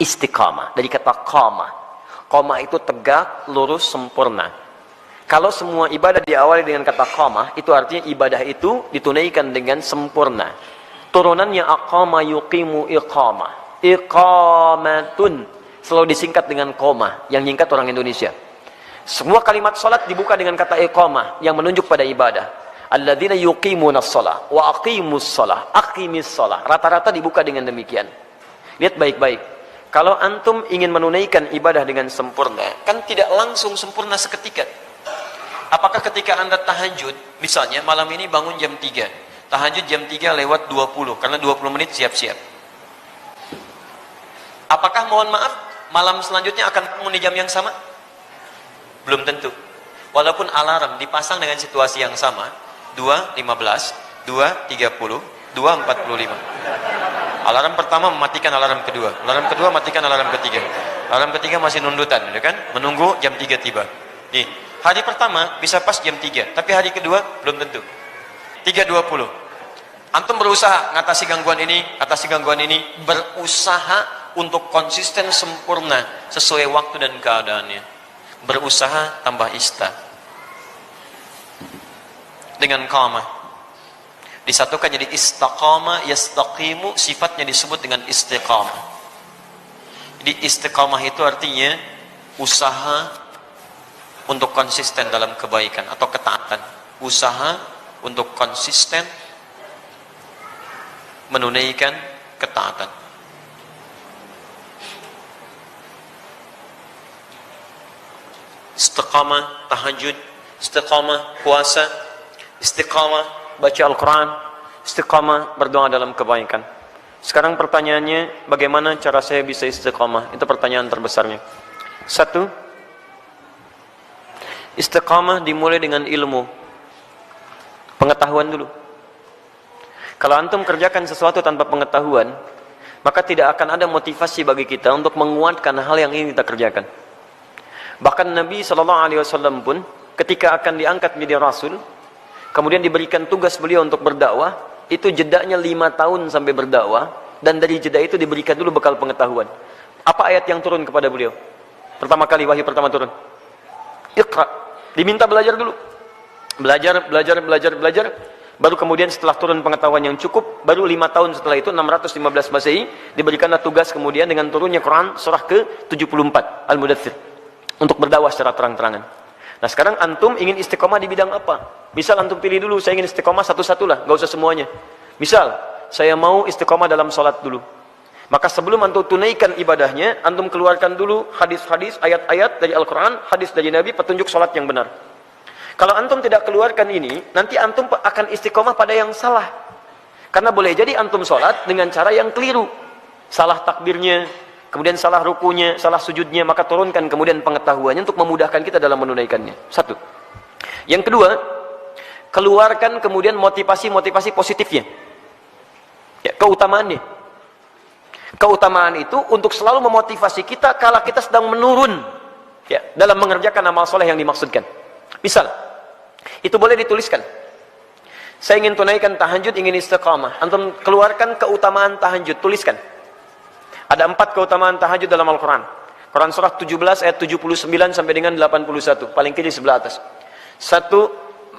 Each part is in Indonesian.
Istiqamah dari kata qamah. Qamah itu tegak, lurus, sempurna. Kalau semua ibadah diawali dengan kata qamah, itu artinya ibadah itu ditunaikan dengan sempurna. Turunannya aqama yuqimu iqamah. Iqamatun selalu disingkat dengan qamah, yang nyingkat orang Indonesia. Semua kalimat salat dibuka dengan kata iqamah yang menunjuk pada ibadah. Alladzina yuqimunas shalah wa aqimus shalah, aqimis shalah. Rata-rata dibuka dengan demikian. Lihat baik-baik. Kalau antum ingin menunaikan ibadah dengan sempurna, kan tidak langsung sempurna seketika. Apakah ketika anda tahajud, misalnya malam ini bangun jam 3, tahajud jam 3 lewat 20, karena 20 menit siap-siap. Apakah mohon maaf, malam selanjutnya akan bangun di jam yang sama? Belum tentu. Walaupun alarm dipasang dengan situasi yang sama, 2.15, 2.30, 2.45. Alarm pertama mematikan alarm kedua, alarm kedua matikan alarm ketiga, alarm ketiga masih nundutan, ya kan? Menunggu jam 3 tiba. Nih, hari pertama bisa pas jam 3, tapi hari kedua belum tentu. 3.20. Antum berusaha ngatasi gangguan ini, berusaha untuk konsisten sempurna sesuai waktu dan keadaannya. Berusaha tambah ista. Dengan qamah. Disatukan jadi istaqama, yastaqimu, sifatnya disebut dengan istiqamah. Jadi istiqamah itu artinya usaha untuk konsisten dalam kebaikan atau ketaatan. Usaha untuk konsisten menunaikan ketaatan. Istiqamah tahajud, istiqamah puasa, istiqamah baca Al-Quran, istiqamah berdoa dalam kebaikan. Sekarang pertanyaannya, bagaimana cara saya bisa istiqamah? Itu pertanyaan terbesarnya. 1, istiqamah dimulai dengan ilmu, pengetahuan dulu. Kalau antum kerjakan sesuatu tanpa pengetahuan, maka tidak akan ada motivasi bagi kita untuk menguatkan hal yang ingin kita kerjakan. Bahkan Nabi SAW pun ketika akan diangkat menjadi Rasul, kemudian diberikan tugas beliau untuk berdakwah, itu jedanya 5 tahun sampai berdakwah, dan dari jeda itu diberikan dulu bekal pengetahuan. Apa ayat yang turun kepada beliau? Pertama kali wahyu pertama turun. Iqra. Diminta belajar dulu. Belajar. Baru kemudian setelah turun pengetahuan yang cukup, baru 5 tahun setelah itu, 615 Masehi, diberikanlah tugas kemudian dengan turunnya Quran surah ke-74, Al-Mudaththir, untuk berdakwah secara terang-terangan. Nah sekarang antum ingin istiqomah di bidang apa? Misal antum pilih dulu, saya ingin istiqomah satu-satulah, gak usah semuanya. Misal, saya mau istiqomah dalam sholat dulu. Maka sebelum antum tunaikan ibadahnya, antum keluarkan dulu hadis-hadis, ayat-ayat dari Al-Quran, hadis dari Nabi, petunjuk sholat yang benar. Kalau antum tidak keluarkan ini, nanti antum akan istiqomah pada yang salah. Karena boleh jadi antum sholat dengan cara yang keliru. Salah takbirnya, kemudian salah rukunya, salah sujudnya, maka turunkan kemudian pengetahuannya untuk memudahkan kita dalam menunaikannya. 1. Yang kedua, keluarkan kemudian motivasi-motivasi positifnya. Ya, keutamaannya. Keutamaan itu untuk selalu memotivasi kita kala kita sedang menurun, ya, dalam mengerjakan amal soleh yang dimaksudkan. Misal, itu boleh dituliskan. Saya ingin tunaikan tahajud, ingin istiqamah. Antum keluarkan keutamaan tahajud, tuliskan. Ada 4 keutamaan tahajud dalam Al-Quran. Quran surah 17 ayat 79 sampai dengan 81. Paling kiri sebelah atas. 1,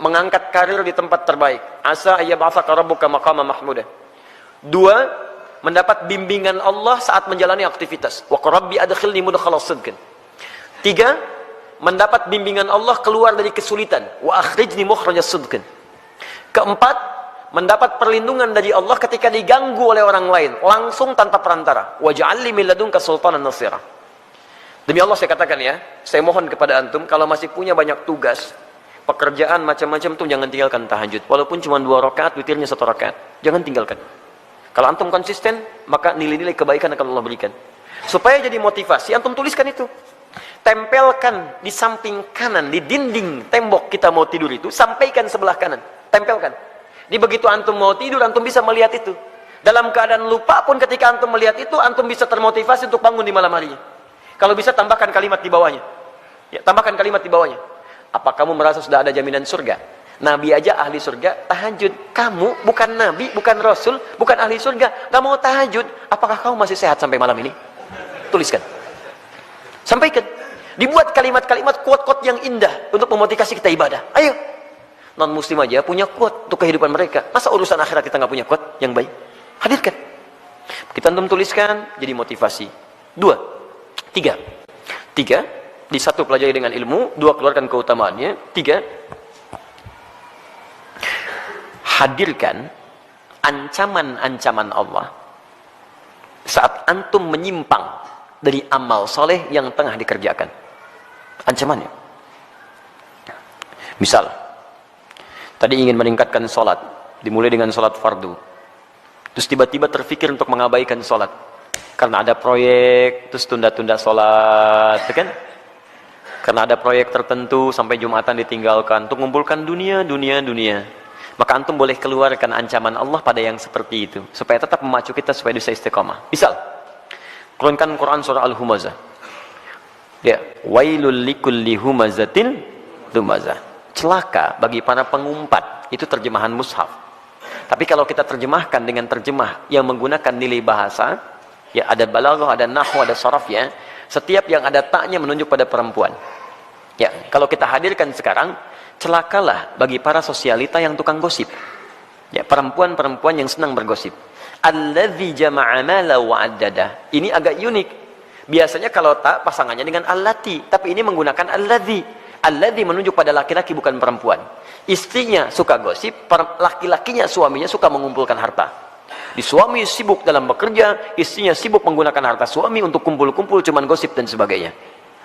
mengangkat karir di tempat terbaik. Asa ayyab'atsaka rabbuka maqaman mahmuda. 2, mendapat bimbingan Allah saat menjalani aktivitas. Wa rabbi adkhilni mudkhala sidqin. 3, mendapat bimbingan Allah keluar dari kesulitan. Wa akhrijni mukhrajas sidqin. 4, mendapat perlindungan dari Allah ketika diganggu oleh orang lain, langsung tanpa perantara. Waj'alni min ladunka sultanan nasira. Demi Allah saya katakan ya, saya mohon kepada antum, kalau masih punya banyak tugas, pekerjaan macam-macam tuh jangan tinggalkan tahajud. Walaupun cuma 2 rakaat, witirnya 1 rakaat. Jangan tinggalkan. Kalau antum konsisten, maka nilai-nilai kebaikan akan Allah berikan. Supaya jadi motivasi, antum tuliskan itu. Tempelkan di samping kanan, di dinding tembok kita mau tidur itu, sampaikan sebelah kanan. Tempelkan. Jadi begitu antum mau tidur, antum bisa melihat itu. Dalam keadaan lupa pun ketika antum melihat itu, antum bisa termotivasi untuk bangun di malam harinya. Kalau bisa tambahkan kalimat di bawahnya. Ya, tambahkan kalimat di bawahnya. Apa kamu merasa sudah ada jaminan surga? Nabi aja ahli surga, tahajud. Kamu bukan nabi, bukan rasul, bukan ahli surga, gak mau tahajud. Apakah kamu masih sehat sampai malam ini? tuliskan. Sampaikan. Dibuat kalimat-kalimat, quote-quote yang indah untuk memotivasi kita ibadah. Ayo. Non-muslim aja punya quote untuk kehidupan mereka. Masa urusan akhirat kita nggak punya quote yang baik? Hadirkan. Kita antum tuliskan, jadi motivasi. 2. 3. 3. Di 1 pelajari dengan ilmu, 2 keluarkan keutamaannya, 3. Hadirkan ancaman-ancaman Allah saat antum menyimpang dari amal soleh yang tengah dikerjakan. Ancamannya. Misal, tadi ingin meningkatkan sholat, dimulai dengan sholat fardu. Terus tiba-tiba terfikir untuk mengabaikan sholat. Karena ada proyek, terus tunda-tunda sholat, kan? Karena ada proyek tertentu, sampai Jumatan ditinggalkan. Untuk mengumpulkan dunia. Maka antum boleh keluarkan ancaman Allah pada yang seperti itu. Supaya tetap memacu kita supaya bisa istiqamah. Misal, turunkan Quran surah Al-Humazah. Ya, wailul likulli humazatin lumazah. Celaka bagi para pengumpat. Itu terjemahan mushaf. Tapi kalau kita terjemahkan dengan terjemah yang menggunakan nilai bahasa, ya ada balaghah, ada nahwu, ada sharaf ya. Setiap yang ada taknya menunjuk pada perempuan. Ya, kalau kita hadirkan sekarang, celakalah bagi para sosialita yang tukang gosip. Ya, perempuan-perempuan yang senang bergosip. Alladzi jama'a mala wa addada. Ini agak unik. Biasanya kalau tak pasangannya dengan allati, tapi ini menggunakan alladzi. Alladzi menunjuk pada laki-laki bukan perempuan. Istrinya suka gosip, laki-lakinya suaminya suka mengumpulkan harta. Di suami sibuk dalam bekerja, istrinya sibuk menggunakan harta suami untuk kumpul-kumpul cuman gosip dan sebagainya.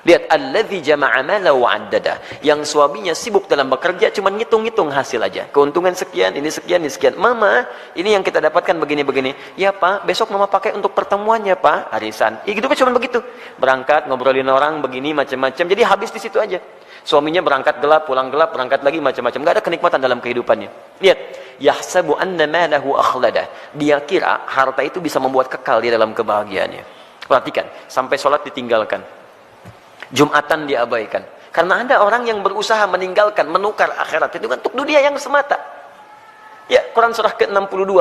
Lihat, alladzi jama'a mala wa addada. Yang suaminya sibuk dalam bekerja cuman ngitung-ngitung hasil aja. Keuntungan sekian, ini sekian, ini sekian. Mama, ini yang kita dapatkan begini-begini. Ya Pak, besok mama pakai untuk pertemuannya Pak, arisan. Ya gitu kan cuman begitu. Berangkat ngobrolin orang begini macam-macam. Jadi habis di situ aja. Suaminya berangkat gelap, pulang gelap, berangkat lagi macam-macam. Enggak ada kenikmatan dalam kehidupannya. Lihat, yahsabu anna malahu akhlada. Dia kira harta itu bisa membuat kekal di dalam kebahagiaannya. Perhatikan, sampai sholat ditinggalkan. Jumatan diabaikan. Karena ada orang yang berusaha meninggalkan, menukar akhirat itu untuk dunia yang semata. Ya, Quran surah ke-62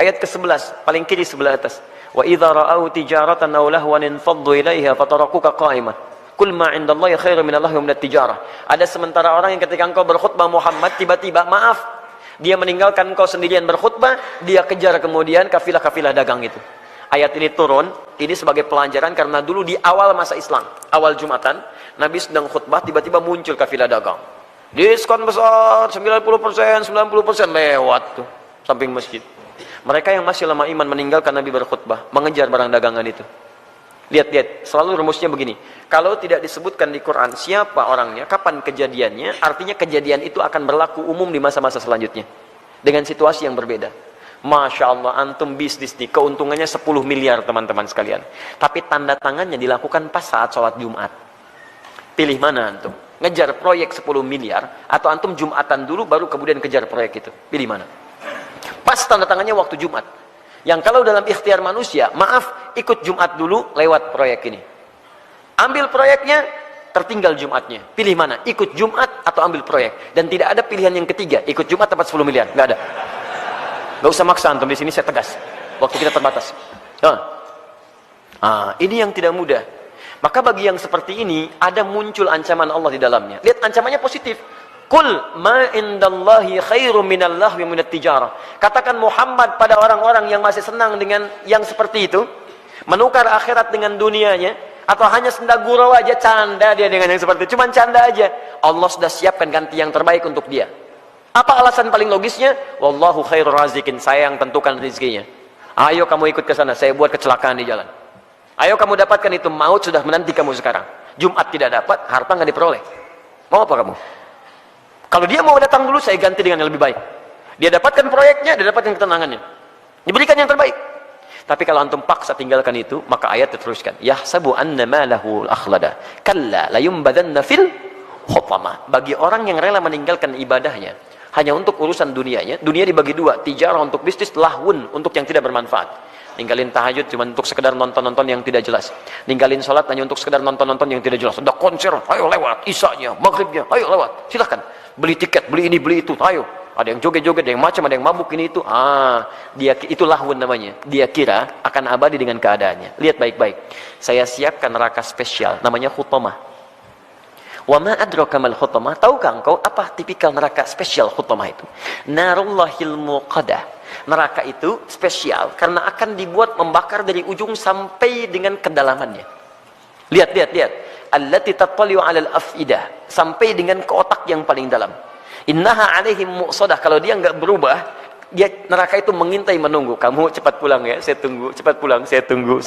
ayat ke-11, paling kiri sebelah atas. Wa idza ra'au tijaratan aw lahwan infaddu ilaiha fatarakuka qa'imah. Qul ma 'indallahi khairum minallahi wa minat tijarah. Ada sementara orang yang ketika engkau berkhutbah Muhammad tiba-tiba maaf, dia meninggalkan engkau sendirian berkhutbah, dia kejar kemudian kafilah-kafilah dagang itu. Ayat ini turun, ini sebagai pelajaran karena dulu di awal masa Islam, awal Jumatan, Nabi sedang khutbah, tiba-tiba muncul kafilah dagang. Diskon besar, 90%, 90% lewat tuh, samping masjid. Mereka yang masih lemah iman meninggalkan Nabi berkhutbah, mengejar barang dagangan itu. Lihat, selalu rumusnya begini. Kalau tidak disebutkan di Quran siapa orangnya, kapan kejadiannya, artinya kejadian itu akan berlaku umum di masa-masa selanjutnya. Dengan situasi yang berbeda. Masya Allah, antum bisnis nih, keuntungannya 10 miliar teman-teman sekalian. Tapi tanda tangannya dilakukan pas saat sholat Jumat. Pilih mana antum? Ngejar proyek 10 miliar, atau antum Jumatan dulu baru kemudian kejar proyek itu? Pilih mana? Pas tanda tangannya waktu Jumat. Yang kalau dalam ikhtiar manusia, maaf, ikut Jumat dulu, lewat proyek ini. Ambil proyeknya, tertinggal Jumatnya. Pilih mana? Ikut Jumat atau ambil proyek? Dan tidak ada pilihan yang ketiga, ikut Jumat dapat 10 miliar. Nggak ada. Gak usah maksa antum, di sini saya tegas. Waktu kita terbatas. Ini yang tidak mudah. Maka bagi yang seperti ini ada muncul ancaman Allah di dalamnya. Lihat ancamannya positif. Qul ma indallahi khairum minallah wa minat tijarah. Katakan Muhammad pada orang-orang yang masih senang dengan yang seperti itu, menukar akhirat dengan dunianya, atau hanya senda gurau aja, canda dia dengan yang seperti itu, cuman canda aja. Allah sudah siapkan ganti yang terbaik untuk dia. Apa alasan paling logisnya? Wallahu khairur razikin, saya yang tentukan rezekinya. Ayo kamu ikut ke sana, saya buat kecelakaan di jalan. Ayo kamu dapatkan itu, maut sudah menanti kamu sekarang. Jumat tidak dapat, harta nggak diperoleh. Mau apa kamu? Kalau dia mau datang dulu, saya ganti dengan yang lebih baik. Dia dapatkan proyeknya, dia dapatkan ketenangannya. Diberikan yang terbaik. Tapi kalau antum paksa tinggalkan itu, maka ayat diteruskan. Yahsabu anna malahu akhlada. Kalla layumbadanna fil hutama. Bagi orang yang rela meninggalkan ibadahnya hanya untuk urusan dunianya, dunia dibagi dua, tijarah untuk bisnis, lahun untuk yang tidak bermanfaat. Ninggalin tahajud cuma untuk sekedar nonton-nonton yang tidak jelas. Ninggalin sholat hanya untuk sekedar nonton-nonton yang tidak jelas. Ada konser, ayo lewat. Isanya, maghribnya, ayo lewat. Silahkan. Beli tiket, beli ini, beli itu, ayo. Ada yang joget-joget, ada yang macam, ada yang mabuk ini itu. Itu lahun namanya. Dia kira akan abadi dengan keadaannya. Lihat baik-baik. Saya siapkan neraka spesial, namanya Hutamah. Wa ma adraka mal Hutamah? Tahukah engkau apa tipikal neraka spesial Hutamah itu? Narullahil muqadah. Neraka itu spesial karena akan dibuat membakar dari ujung sampai dengan kedalamannya. Lihat. Allati tattali'u 'alal afidah, sampai dengan ke otak yang paling dalam. Innaha 'alaihim mu'sadah. Kalau dia enggak berubah, dia neraka itu mengintai menunggu. Kamu cepat pulang ya, saya tunggu. Cepat pulang, saya tunggu.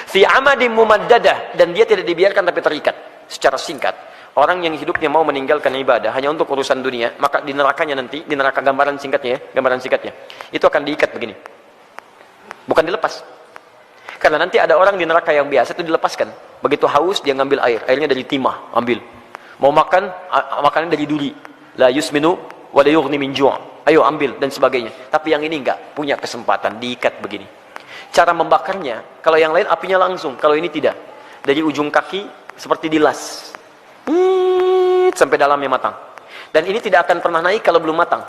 Fi amadim mumaddadah, dan dia tidak dibiarkan tapi terikat secara singkat. Orang yang hidupnya mau meninggalkan ibadah hanya untuk urusan dunia, maka di nerakanya nanti, di neraka gambaran singkatnya, itu akan diikat begini. Bukan dilepas. Karena nanti ada orang di neraka yang biasa itu dilepaskan. Begitu haus dia ngambil air, airnya dari timah, ambil. Mau makan, makanan dari duri. La yusminu wa la yughni min ju'. Ayo ambil dan sebagainya. Tapi yang ini enggak punya kesempatan, diikat begini. Cara membakarnya, kalau yang lain apinya langsung, kalau ini tidak. Dari ujung kaki seperti dilas. Sampai dalamnya matang. Dan ini tidak akan pernah naik kalau belum matang.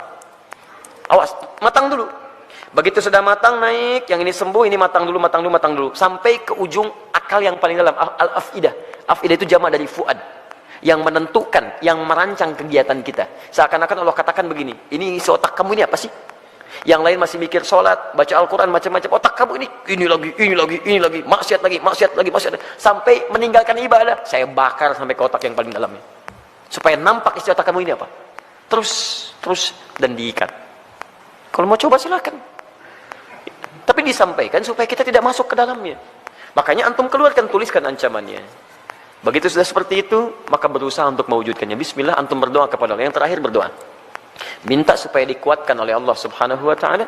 Awas, matang dulu. Begitu sudah matang naik, yang ini sembuh, ini matang dulu, sampai ke ujung akal yang paling dalam, al-afidah. Afidah itu jamak dari fuad, yang menentukan, yang merancang kegiatan kita. Seakan-akan Allah katakan begini, ini isi otak kamu ini apa sih? Yang lain masih mikir sholat, baca Al-Quran, macam-macam. Otak kamu ini lagi, maksiat lagi. Sampai meninggalkan ibadah, saya bakar sampai ke otak yang paling dalamnya. Supaya nampak isi otak kamu ini apa? Terus, dan diikat. Kalau mau coba silakan. Tapi disampaikan supaya kita tidak masuk ke dalamnya. Makanya antum keluarkan, tuliskan ancamannya. Begitu sudah seperti itu, maka berusaha untuk mewujudkannya. Bismillah, antum berdoa kepada Allah. Yang terakhir berdoa. Minta supaya dikuatkan oleh Allah Subhanahu wa taala.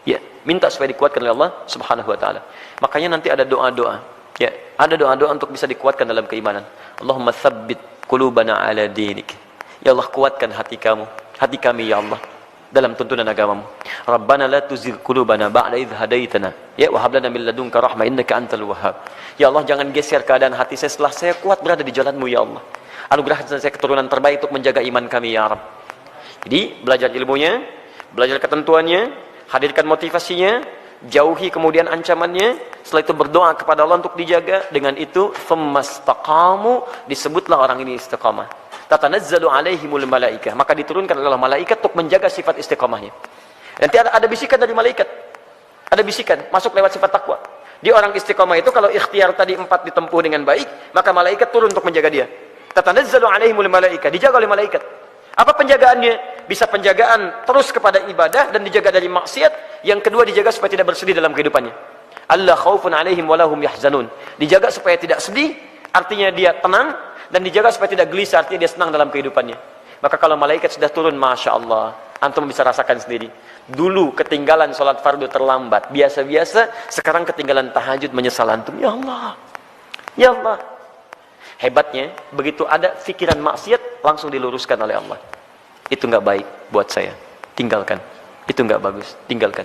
Ya, minta supaya dikuatkan oleh Allah Subhanahu wa taala. Makanya nanti ada doa-doa. Ya, ada doa-doa untuk bisa dikuatkan dalam keimanan. Allahumma tsabbit qulubana ala dinik. Ya Allah, kuatkan hati kami ya Allah dalam tuntunan agamamu. Rabbana la tuzigh qulubana ba'da idh hadaitana. Ya, wa hab lana min ladunka rahmah innaka antal wahhab. Ya Allah, jangan geser keadaan hati saya setelah saya kuat berada di jalan-Mu ya Allah. Anugerahkan saya keturunan terbaik untuk menjaga iman kami ya Rabb. Jadi, belajar ilmunya, belajar ketentuannya, hadirkan motivasinya, jauhi kemudian ancamannya, setelah itu berdoa kepada Allah untuk dijaga. Dengan itu, fammastaqamu, disebutlah orang ini istiqamah. Tatanazzalu alaihimul malaikah, maka diturunkan oleh malaikat untuk menjaga sifat istiqamahnya. Nanti ada bisikan dari malaikat. Ada bisikan, masuk lewat sifat takwa. Dia orang istiqamah itu, kalau ikhtiar tadi 4 ditempuh dengan baik, maka malaikat turun untuk menjaga dia. Tatanazzalu alaihimul malaikah, dijaga oleh malaikat. Apa penjagaannya? Bisa penjagaan terus kepada ibadah dan dijaga dari maksiat. Yang kedua, dijaga supaya tidak bersedih dalam kehidupannya. Allah khaufun alaihim walahum yahzanun. Dijaga supaya tidak sedih, artinya dia tenang, dan dijaga supaya tidak gelisah, artinya dia senang dalam kehidupannya. Maka kalau malaikat sudah turun, Masya Allah, antum bisa rasakan sendiri. Dulu ketinggalan sholat fardu terlambat, biasa-biasa, sekarang ketinggalan tahajud menyesal antum. Ya Allah, ya Allah. Hebatnya, begitu ada pikiran maksiat, langsung diluruskan oleh Allah. Itu nggak baik buat saya, tinggalkan. Itu nggak bagus, tinggalkan.